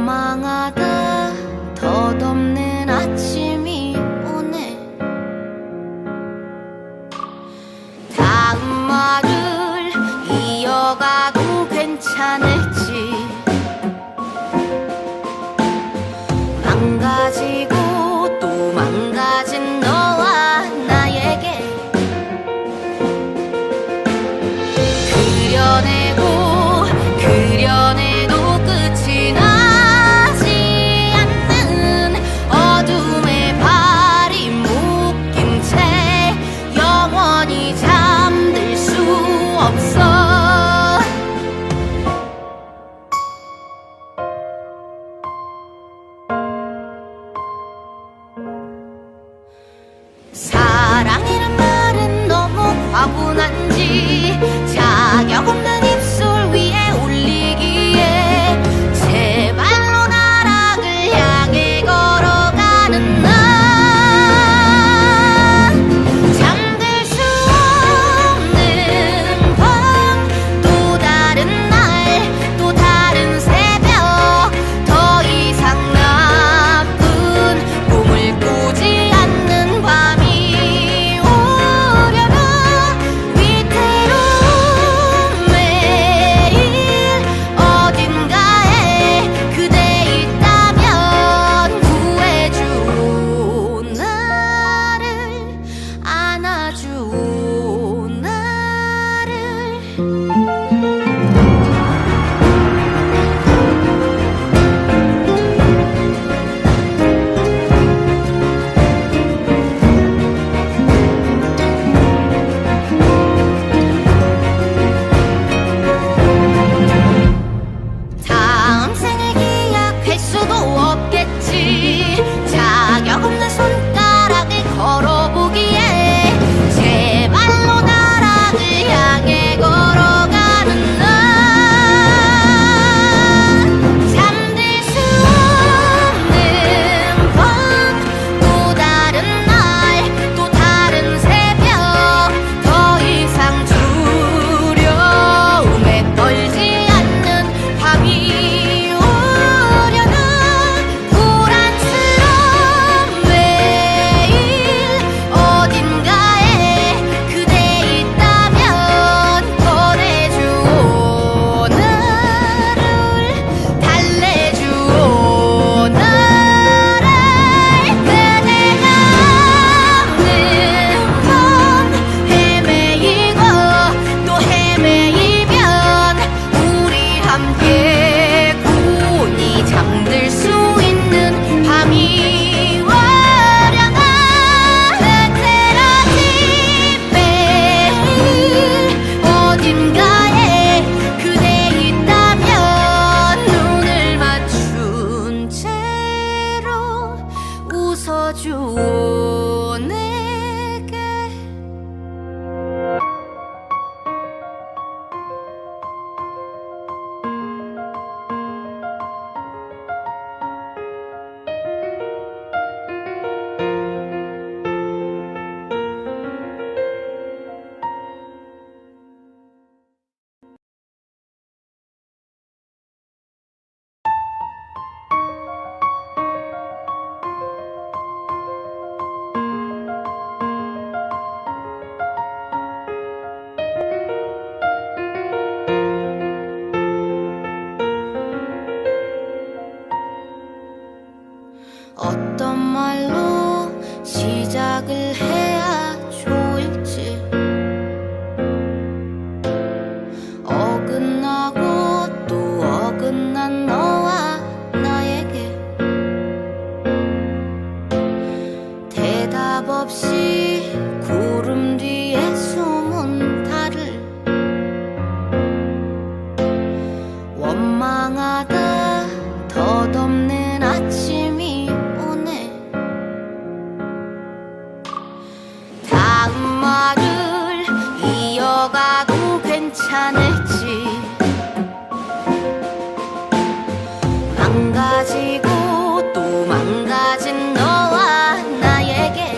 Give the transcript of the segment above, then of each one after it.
원망하다 덧없는 아침이 오네. 다음 말을 이어가도 괜찮을지 망가지고 또 망가진 너와 나에게 그려내도 끝이 나지 않는 어둠의 발이 묶인 채 영원히 잠들 수 없어. 사랑이란 말은 너무 과분한지 자격 없는 입술 위에 올리기에 제발로 나락을 향해 걸어가는 나. 잠들 수 없는 밤, 또 다른 날, 또 다른 새벽, 더 이상 나쁜 꿈을 꾸지 않는 밤이 오려나. 위태로운 매일 어딘가에 그대 있다면 구해줘 나를, 안아줘 나를. 다음 생을 기약할 수도 없겠지. 자격 없는 손가락을 걸어보기에 제발로 나락을 향해 걸어가는 나. 잠들 수 없는 밤, 또 다른 날, 또 다른 새벽, 더 이상 두려움에 떨지 않는 밤이 오려나. 불안스러운 매일 어딘가에 그대 있다면 꺼내줘 나를, 달래줘 나를. 그대가 없는 밤 헤매이고 또 헤매이면 우리 함께 곤히 잠들 수 있는 밤이 오려나. 흐트러진 매일 어딘가에 그대 있다면 눈을 맞춘 채로 웃어줘 내게. 어떤 말로 시작을 해야 좋을지 어긋나고 또 어긋난 너와 나에게 대답 없이 구름 뒤에 숨은 달을 원망하다 덧없는 아침이 오네. 다음 말을 이어가도 괜찮을지 망가지고 또 망가진 너와 나에게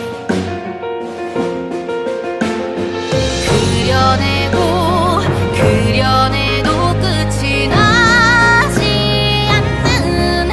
그려내도 끝이 나지 않는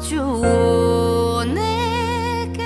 주오 내게.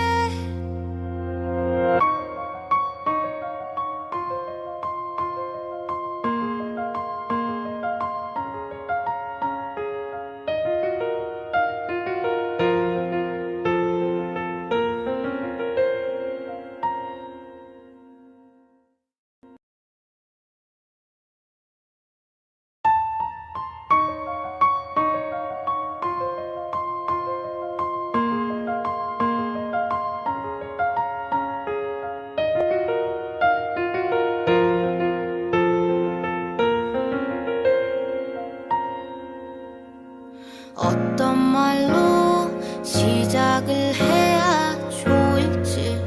어떤 말로 시작을 해야 좋을지,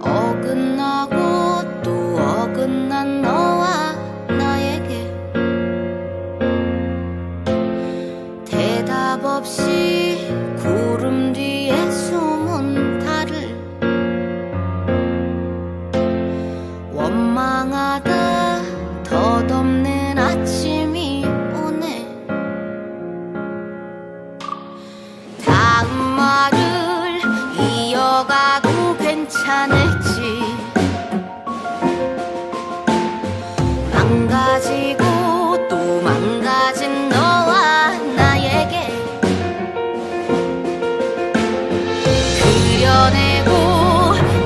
어긋나고 또 어긋난 너와 나에게 대답 없이 구름 뒤에 숨은 달을 원망하다 덧없는 아침이 오네. 다음 말을 이어가도 괜찮을지, 망가지고 또 망가진 너와 나에게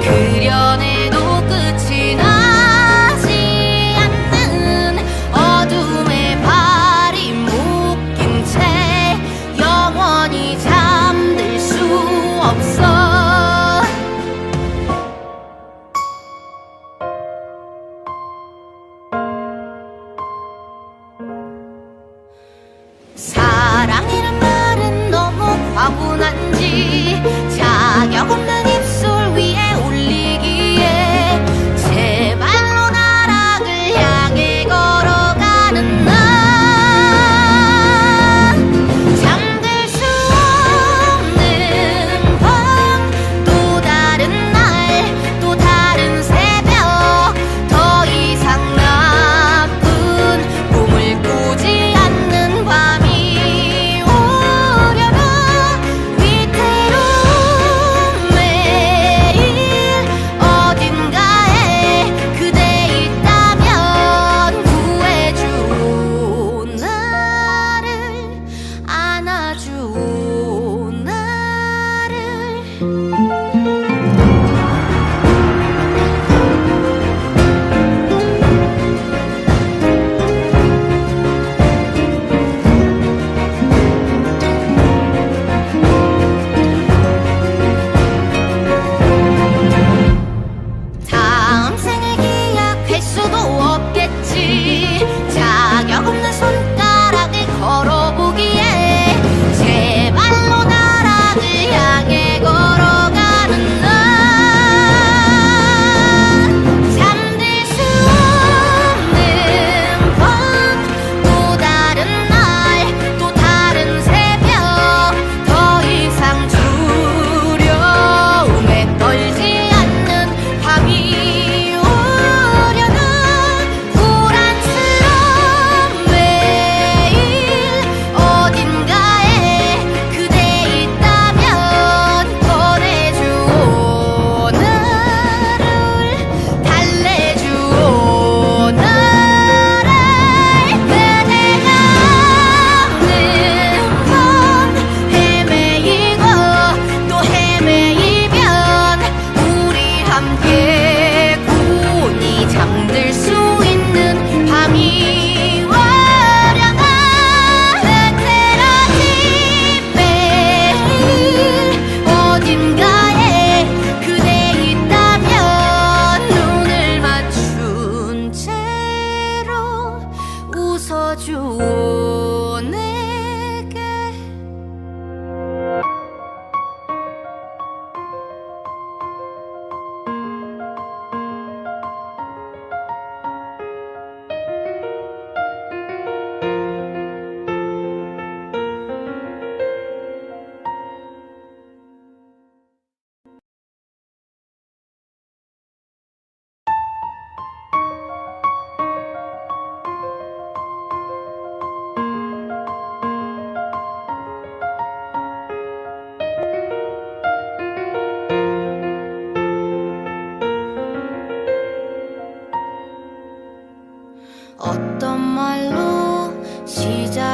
그려내도 끝이 나지 않는 어둠의 발이 묶인 채 영원히 잠들 수 없어. 사랑이란 말은 너무 과분한지 자격 없는 입술 위에 올리기에 제발로 나락을 향해 걸어가는 나. 잠들 수 없는 밤, 또 다른 날, 또 다른 새벽, 더 이상 나쁜 꿈을 꾸지 않는 밤이 오네.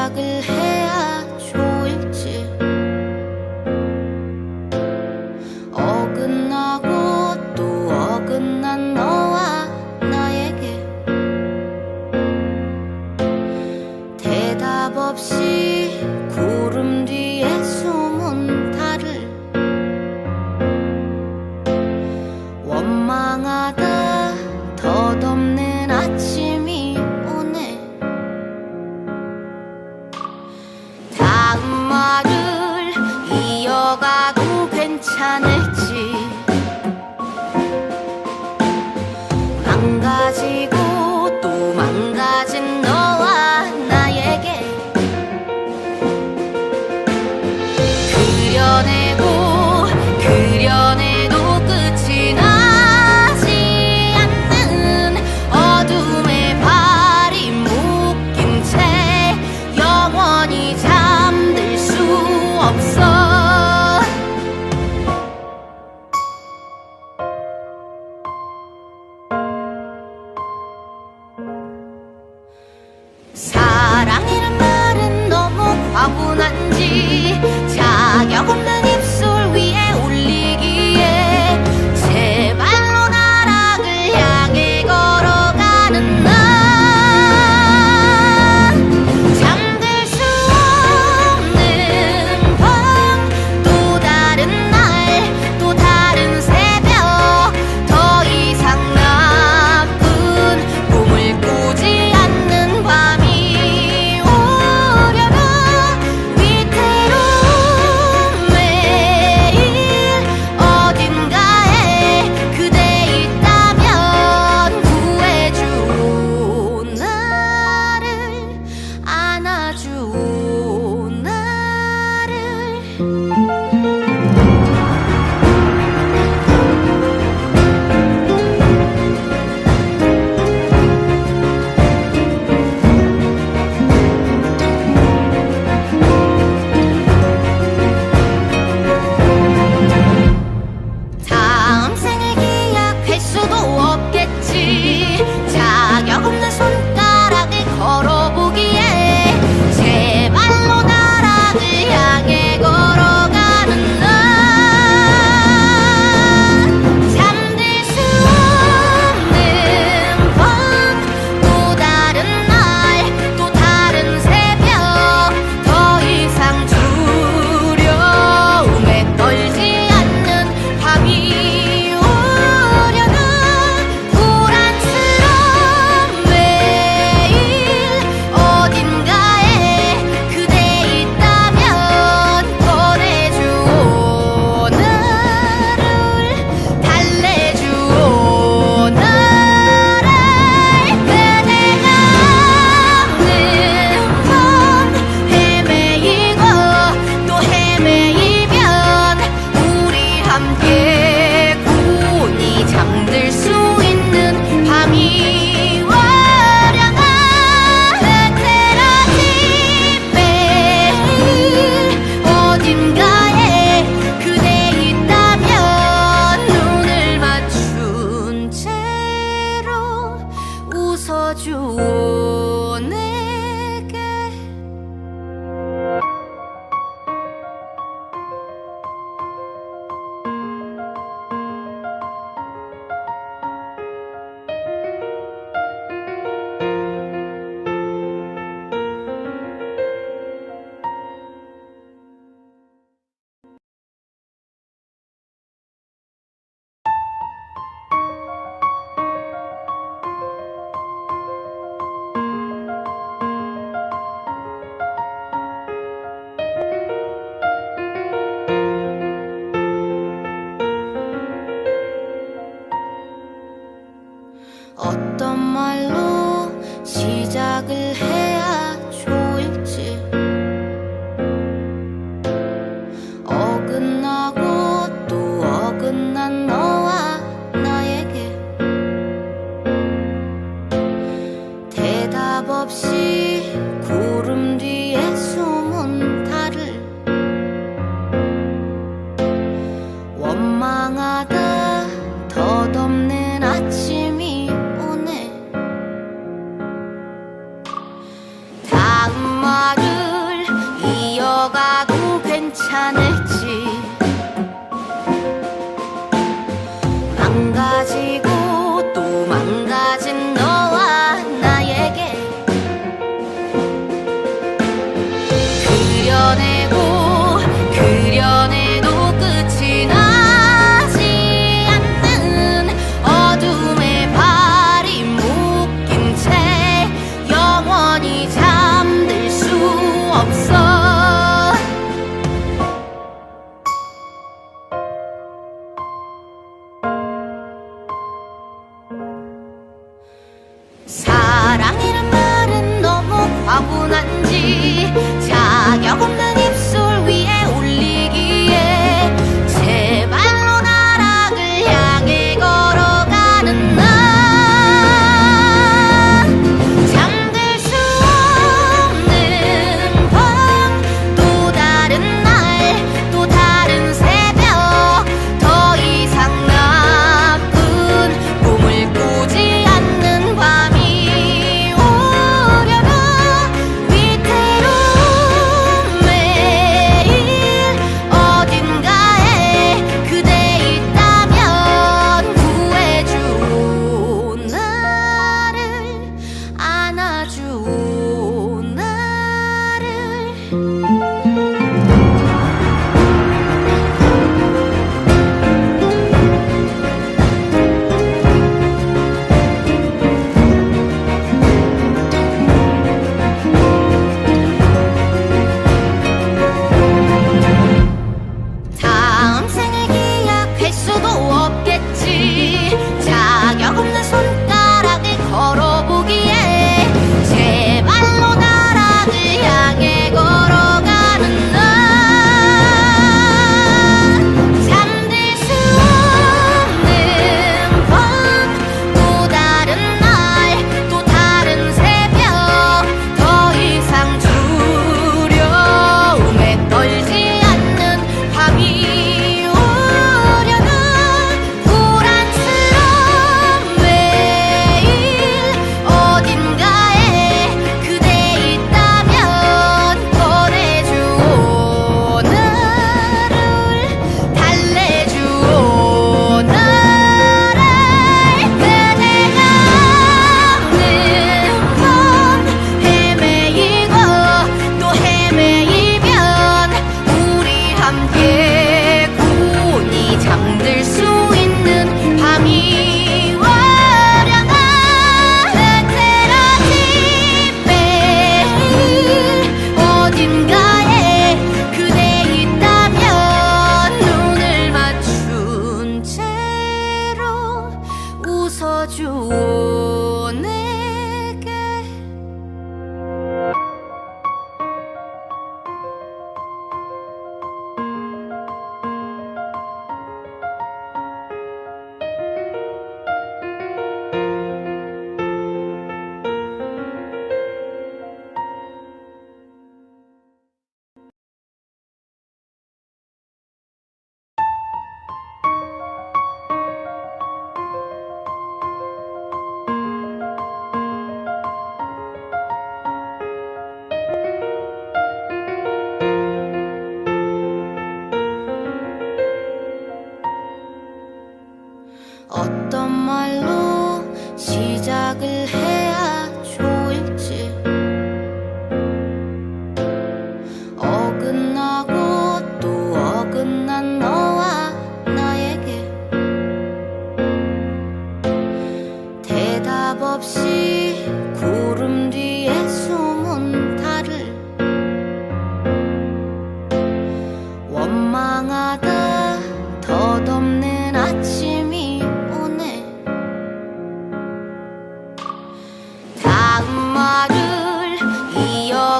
시작을 해야 좋을지 어긋나고 또 어긋난 너와 나에게 대답 없이 구름 뒤에 숨은 달을 원망하다 덧없는 아침이 오네. 다음 말을 이어가도 괜찮을지 망가지고 또 망가진 너와 나에게 그려내도 끝이 나지 않는 어둠의 발이 묶인 채 영원히 잠들 수 없어. 사랑이란 말은 너무 과분한지 자격 없는 입술 위에 올리기에 제 발로 나락을 향해 걸어가는 난 잠들 수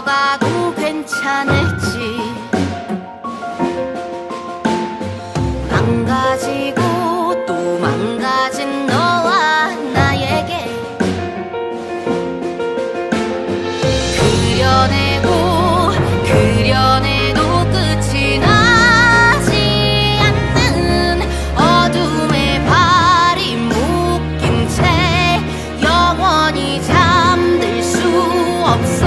이어가도 괜찮을지 망가지고 또 망가진 너와 나에게 그려내도 끝이 나지 않는 어둠의 발이 묶인 채 영원히 잠들 수 없어.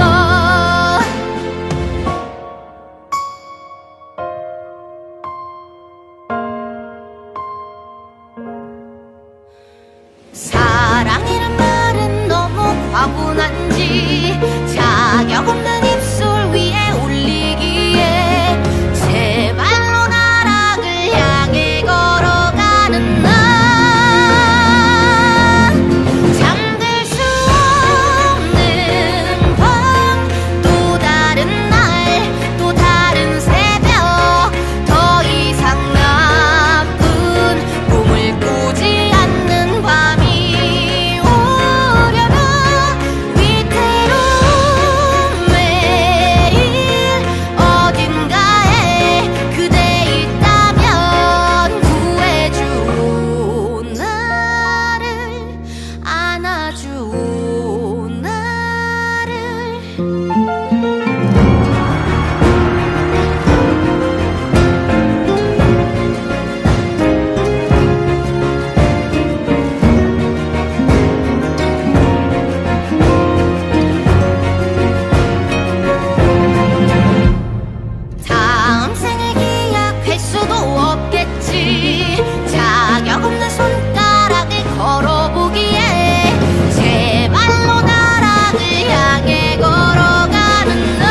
사랑이란 말은 너무 과분한지 자격 없는 입술 위에 올리기에 제발로 나락을 향해 걸어가는 나 잠들 수 없는 밤 또 다른 날 또 다른 새벽 더 이상 나쁜 꿈을 꾸지 않는 밤이 오려나 위태로운 매일 어딘가에 그대 있다면 구해줘 나를 안아줘 나를 다음 생을 기약할 수도 없겠지 자격 없는 손가락을 걸어보기에 제발로 나락을 향해 걸어가는 나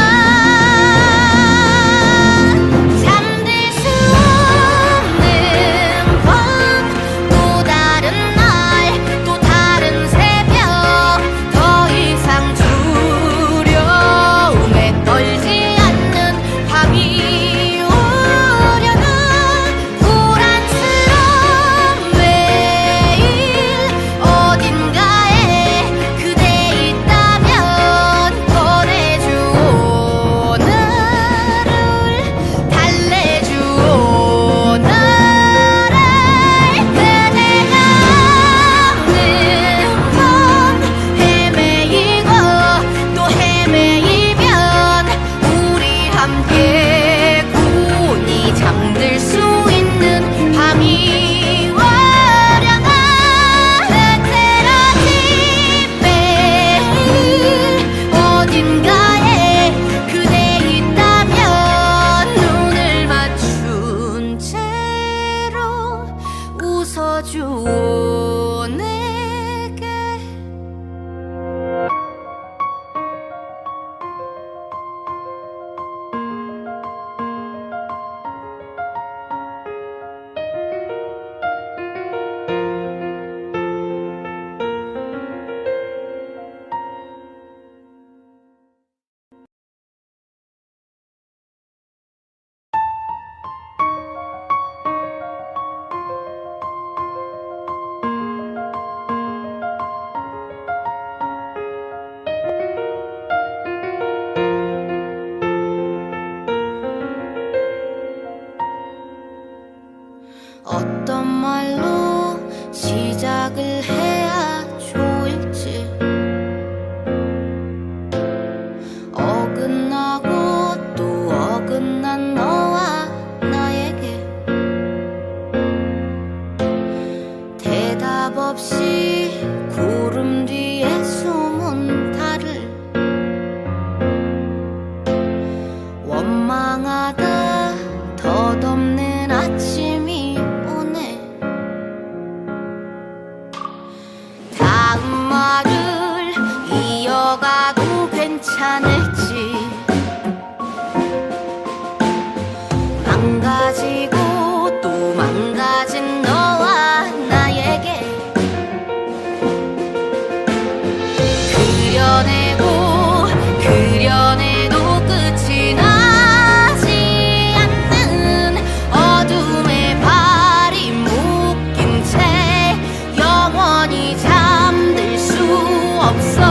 잠들 수 없는 밤 또 다른 날 또 다른 새벽 더 이상 두려움에 떨지 않는 밤이 오려나 불안스러운 매일 어딘가에 그대 있다면 꺼내줘 나를 달래줘 나를 그대가 없는 밤 헤매이고 또 헤매이면 우리 함께 곤히 잠들 수 있는 밤이 오려나 흐트러진 매일 어딘가에 그대 있다면 눈을 맞춘 채로 웃어줘 내게 어떤 말로 시작을 해야 좋을지 어긋나고 또 어긋난 너와 나에게 대답 없이 구름 뒤에 숨은 달을 원망하다 덧없는 아침이 오네 다음 말을 이어가도 괜찮을지 망가지고 또 망가진 너와 나에게 그려내도 끝이 나지 않는 어둠의 발이 묶인 채 영원히 잠들 수 없어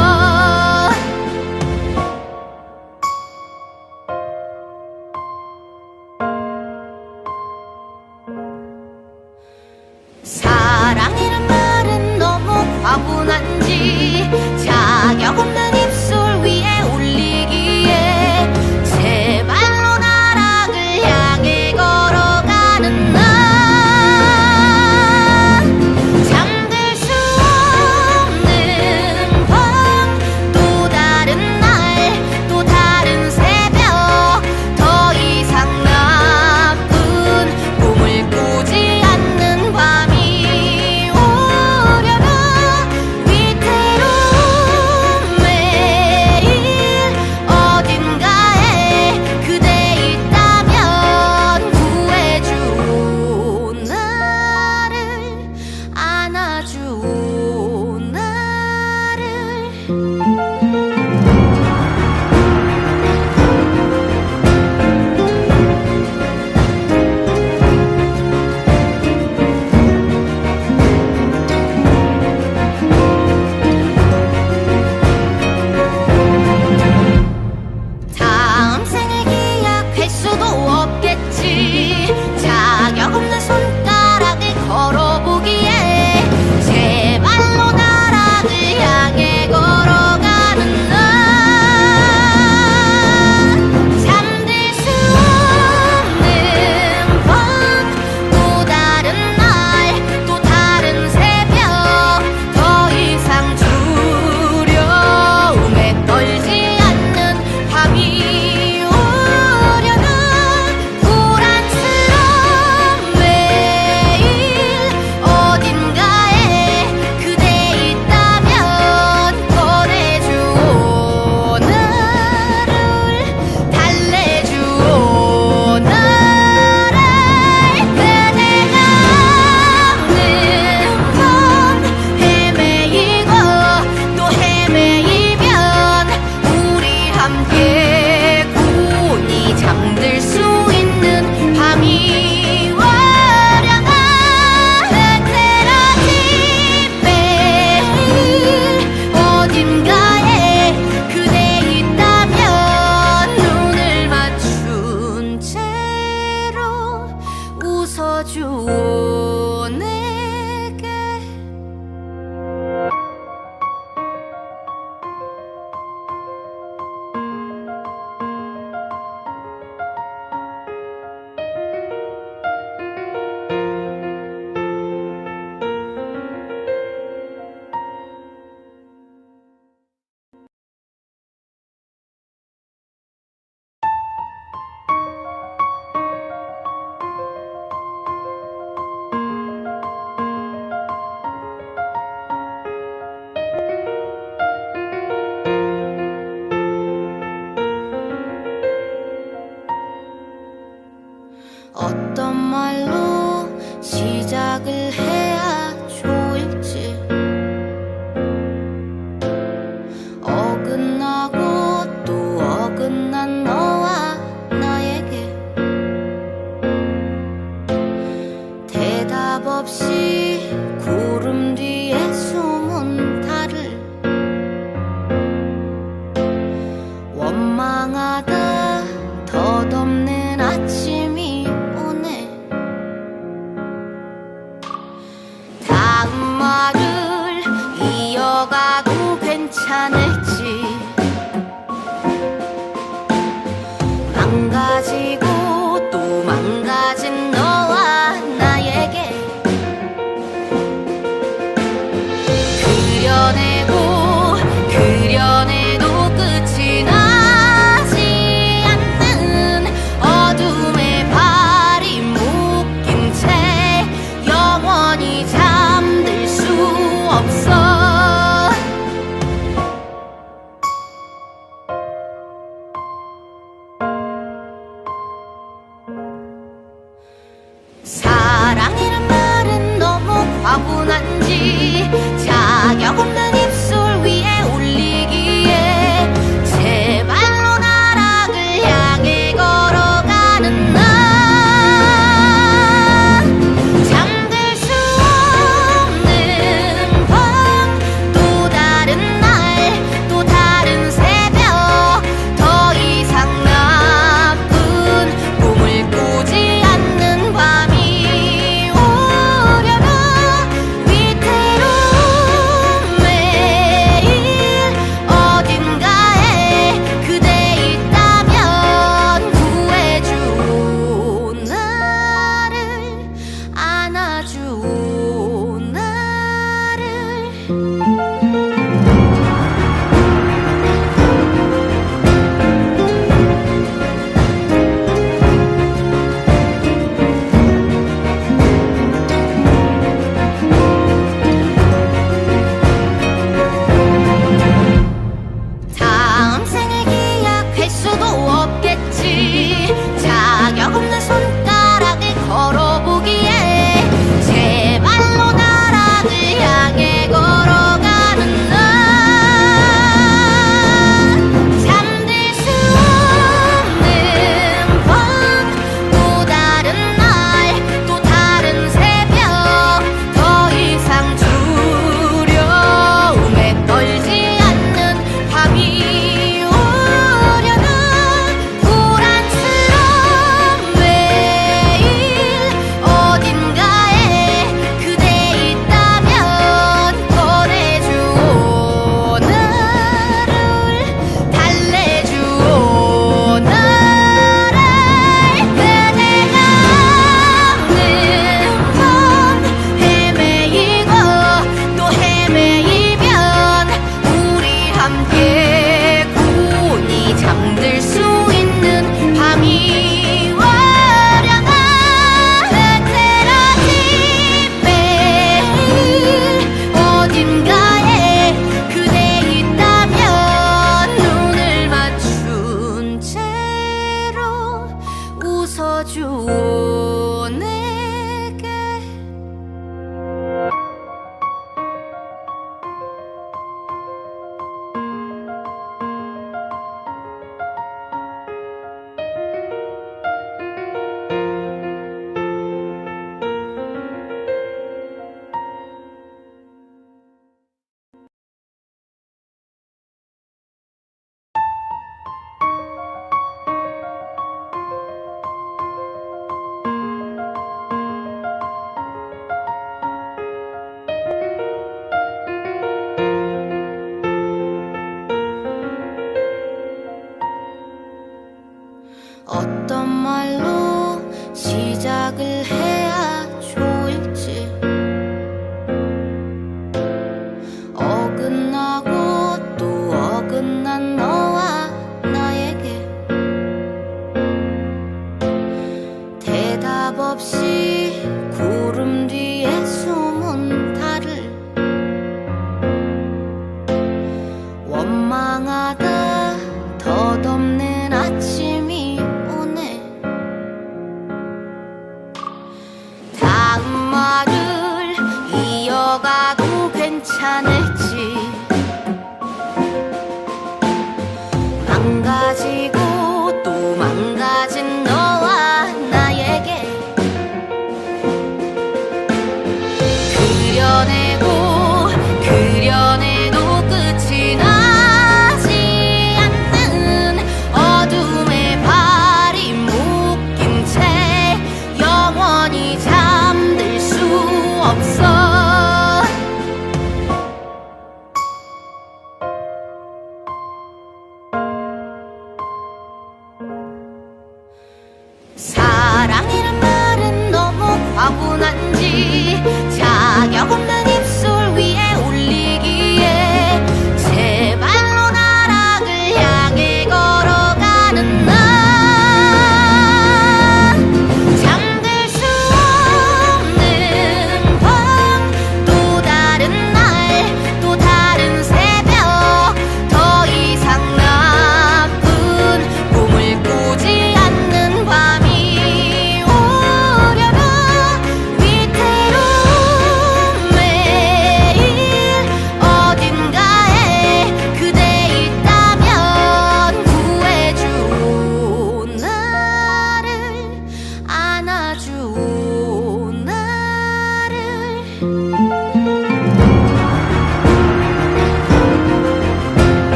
어떤 말로 시작을 해야 좋을지 어긋나고 또 어긋난 너와 나에게 대답 없이 구름 뒤에 숨은 달을 원망하다 덧없는 아침이 오네. 다음 말을 이어가도 괜찮을지 망가지고 또 망가진 너와 나에게 그려내도 끝이 나지 않는 어둠의 발이 묶인 채 영원히 잠들 수 없어. 사랑이란 말은 너무 과분한지 자격 없는 입술 위에 올리기에 제발로 나락을 향해 걸어가는 나 잠들 수 없는 밤 또 다른 날 또 다른 새벽 더 이상 나쁜 꿈을 꾸지 않는 밤이 오려나 위태로운 매일 어딘가에 그대 있다면 구해줘 나를 안아줘 나를 다음 생을 기약할 수도 없겠지 자격 없는 손가락을 걸어보기에 제발로 나락을 향해 걸어가는 나 잠들 수 없는 밤 또 다른 날 또 다른 새벽 더 이상 두려움에 떨지 않는 밤이 오려나 불안스러운 매일 어딘가에 그대 있다면 꺼내줘 나를 달래줘 나를 그대가 없는 밤 헤매이고 또 헤매이면 우리 함께 고니 잠들 수 있는 밤이 오려나 흐트러진 매일 어딘가에 그대 있다면 눈을 맞춘 채로 웃어줘 내게 어떤 말로 시작을 해야 좋을지 어긋나고 또 어긋난 너와 나에게 대답 없이 구름 뒤에 숨은 달을 원망하다 덧없는 아침이 오네.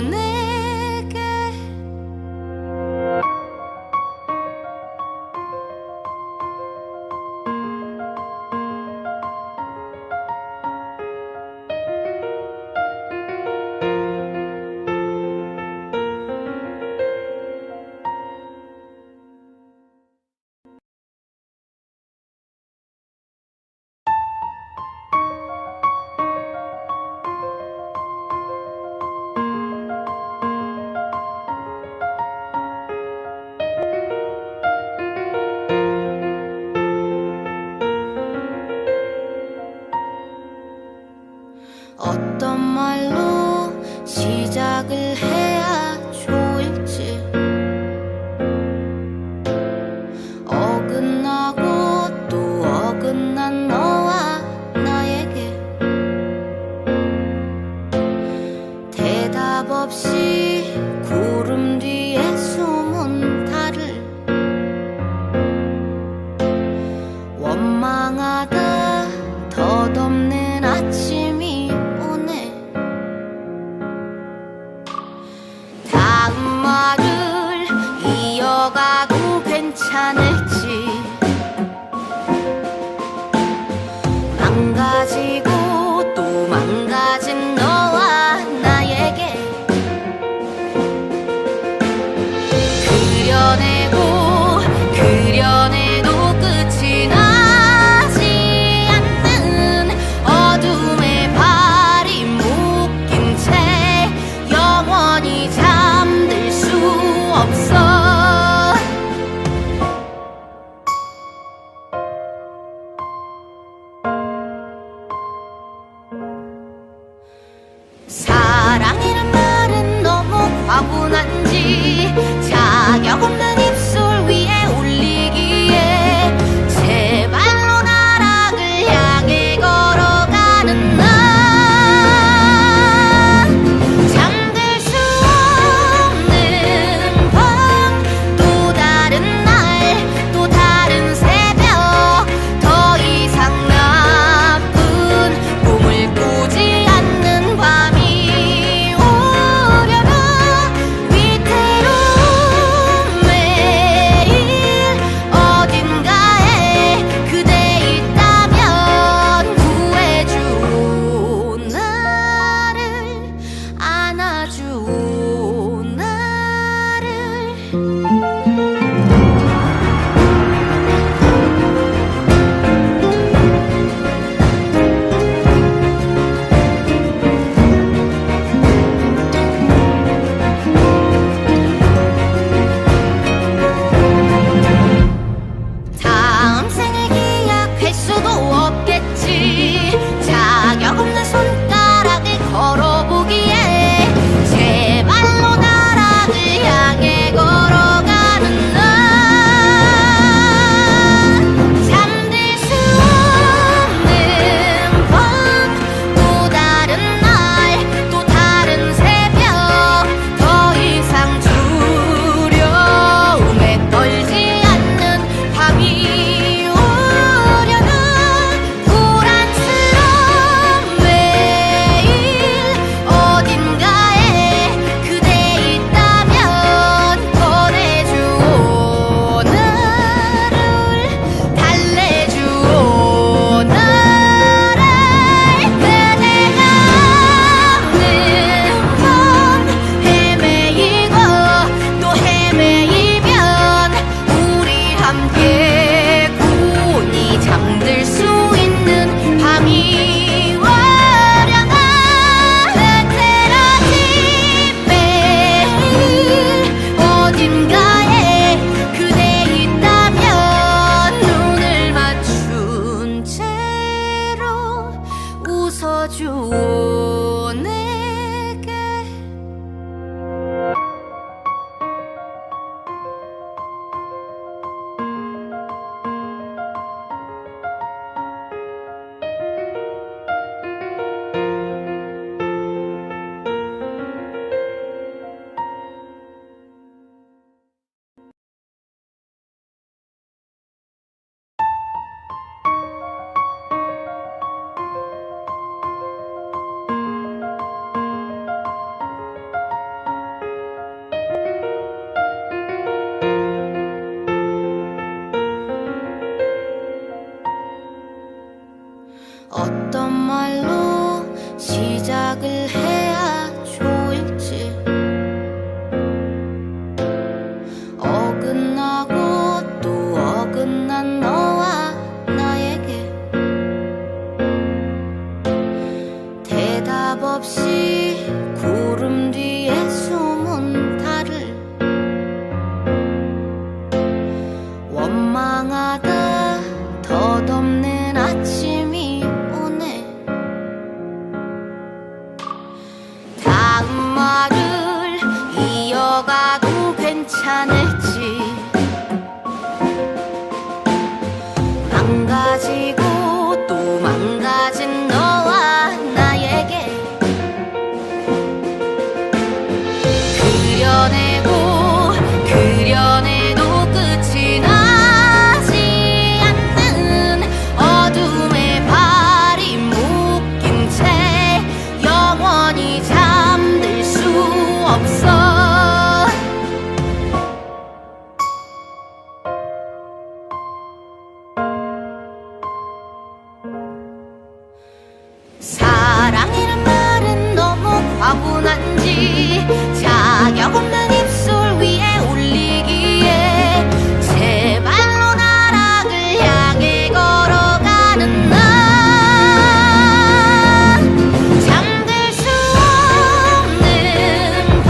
내게. 어떤 말로 시작을 해야 좋을지, 어긋나고 또 어긋난 너와 나에게 대답 없이 구름 뒤에 숨은 달을 원망하다 덧없는 아침이 오네. 다음 말을 이어가도 괜찮을지, 망가지고 또 망가진 너와 나에게 그려내도 끝이 나지 않는 어둠의 발이 묶인 채 영원히 잠들 수 없어. 그려내고 그려내도 끝이 나지 않는 어둠의 발이 묶인 채 영원히 잠들 수 없어. 사랑이란 말은 너무 과분한지 자격 없는 입술 위에 올리기에 제발로 나락을 향해 걸어가는 나. 잠들 수 없는 밤,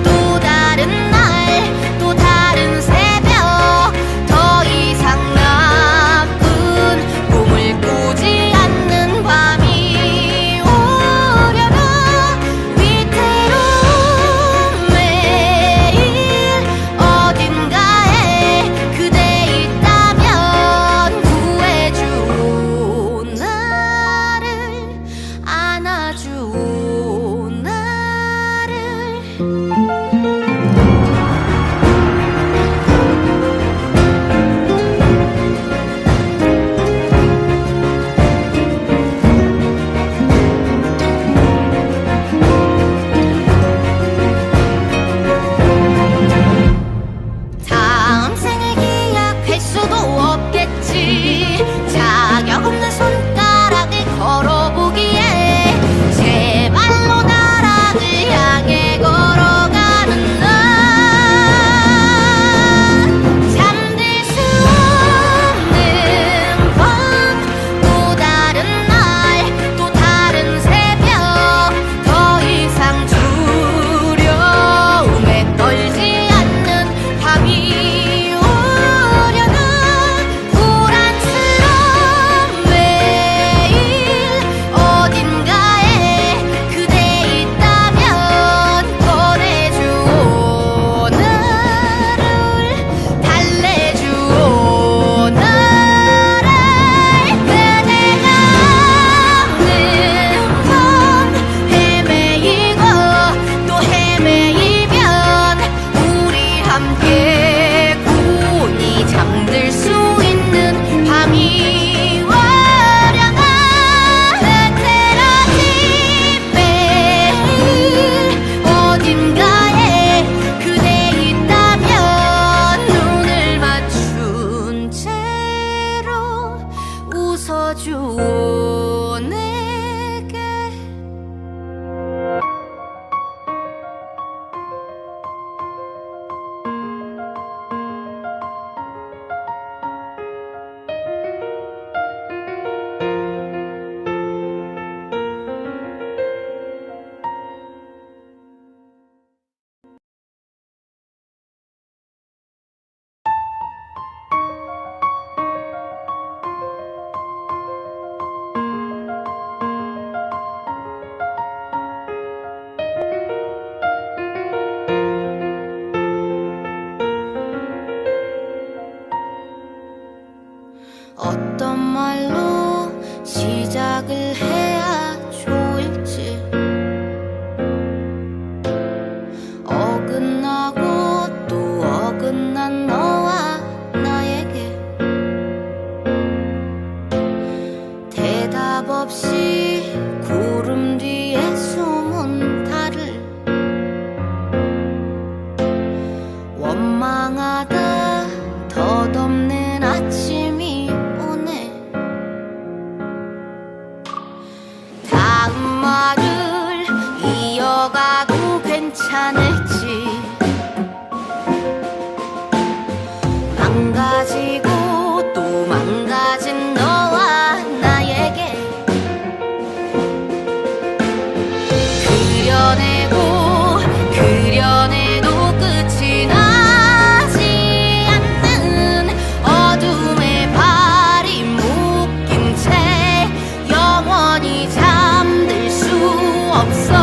또 다른 날, 또 다른 새벽, 더 이상 나쁜 꿈을 꾸지 않는 밤이 오려나. 위태로운 매일 어딘가에 그대 있다면 구해줘. 나를 안아줘. 나를. 다음 생을 기약할 수도 없겠지. 자격 없는 손가락을 걸어보기에 제발로 나락을 향해 걸어가는 나. 잠들 수 없는 밤, 또 다른 날, 또 다른 새벽, 더 이상 두려움에 떨지 않는 밤이 오려나. 불안스러운 매일 어딘가에 그대 있다면 꺼내줘. 나를 달래줘. 나를. 그대가 없는 밤 헤매이고 또 헤매이면 우리 함께 곤히 잠들 수 있는 밤이 오려나. 흐트러진 매일 어딘가에 그대 있다면 눈을 맞춘 채로 웃어줘 내게. 어떤 말로 시작을 해야 좋을지. 어긋나고 또 어긋난 너와 나에게 대답 없이 구름 뒤에 숨은 달을 원망하다 덧없는 아침이 오네. 다음 말을 이어가도 괜찮을지. 망가지고 또 망가진 너와 나에게 그려내고 그려내도 끝이 나지 않는 어둠의 발이 묶인 채 영원히 잠들 수 없어.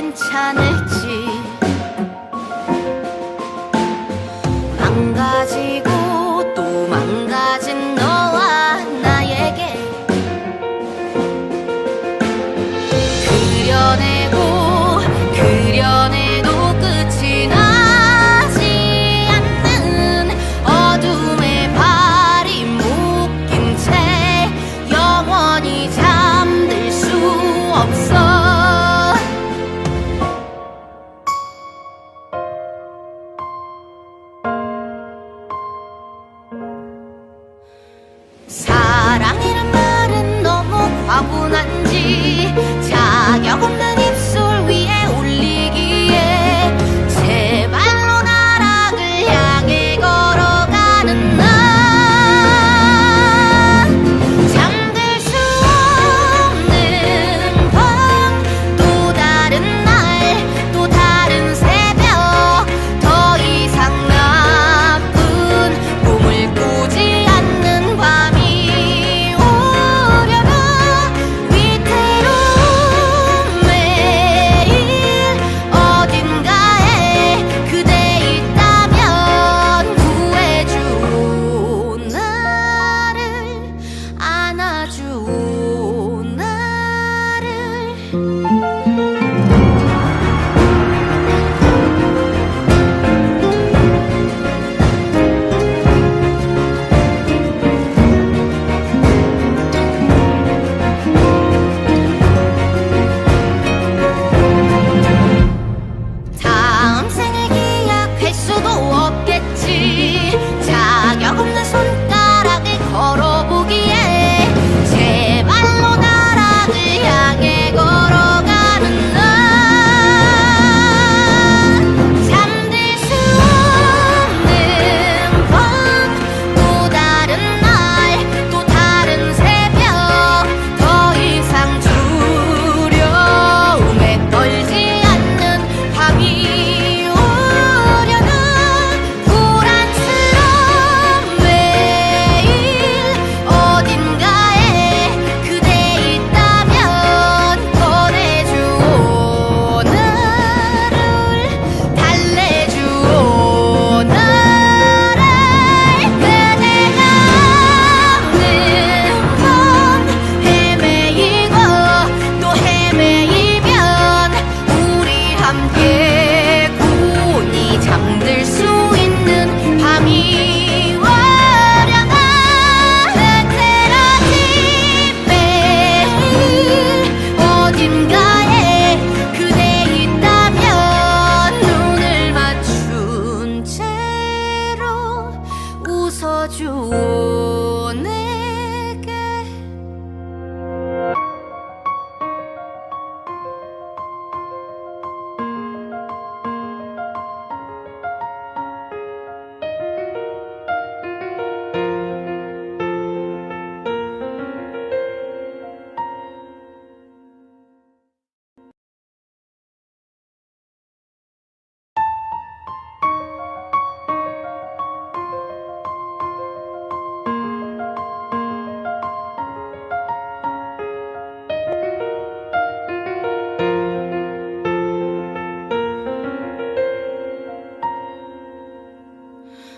괜찮을지 망가지고 또 망가진 너와 나에게 그려내도 끝이 나지 않는 어둠의 발이 묶인 채 영원히 잠들 수 없어. 사랑이란 말은 너무 과분한지 자격 없는 입술 위에 올리기에 제발로 나락을 향해 걸어가는 나 잠들 수 없는 밤 또 다른 날 또 다른 새벽 더 이상 나쁜 꿈을 꾸지 않는 밤이 오려나 위태로운 매일 어딘가에 그대 있다면 구해줘 나를 안아줘 나를 다음 생을 기약할 수도 없겠지 자격 없는 손가락을 걸어보기에 제발로 나락을 향해 걸어가는 나 잠들 수 없는 밤 또 다른 날 또 다른 새벽 더 이상 두려움에 떨지 않는 밤이 오려나 불안스러운 매일 어딘가에 그대 있다면 꺼내줘 나를 달래줘 나를 그대가 없는 밤 헤매이고 또 헤매이면 우리 함께 곤히 잠들 수 있는 밤이 오려나 흐트러진 매일 어딘가에 그대 있다면 눈을 맞춘 채로 웃어줘 내게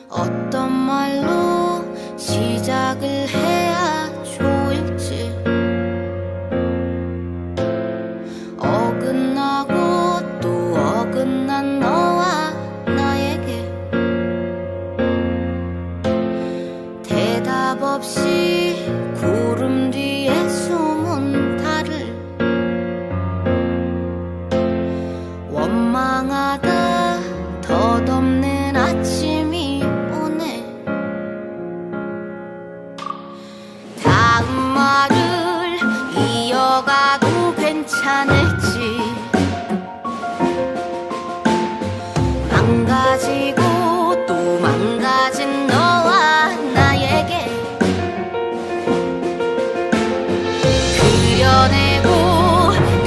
어떤 말로 시작을 해야 좋을지 어긋나고 또 어긋난 너와 나에게 대답 없이 구름 뒤에 숨은 달을 원망하다 덧없는 아침이 오네 다음 말을 이어가도 괜찮을지 망가지고 또 망가진 너와 나에게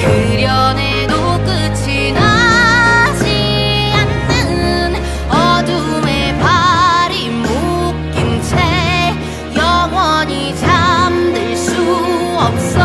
그려내도 끝이 나지 않는 어둠의 발이 묶인 채 영원히 잠들 수 없어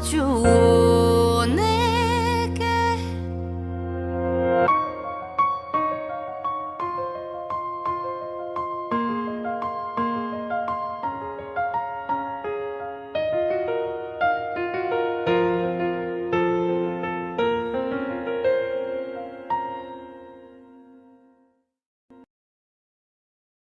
들어주오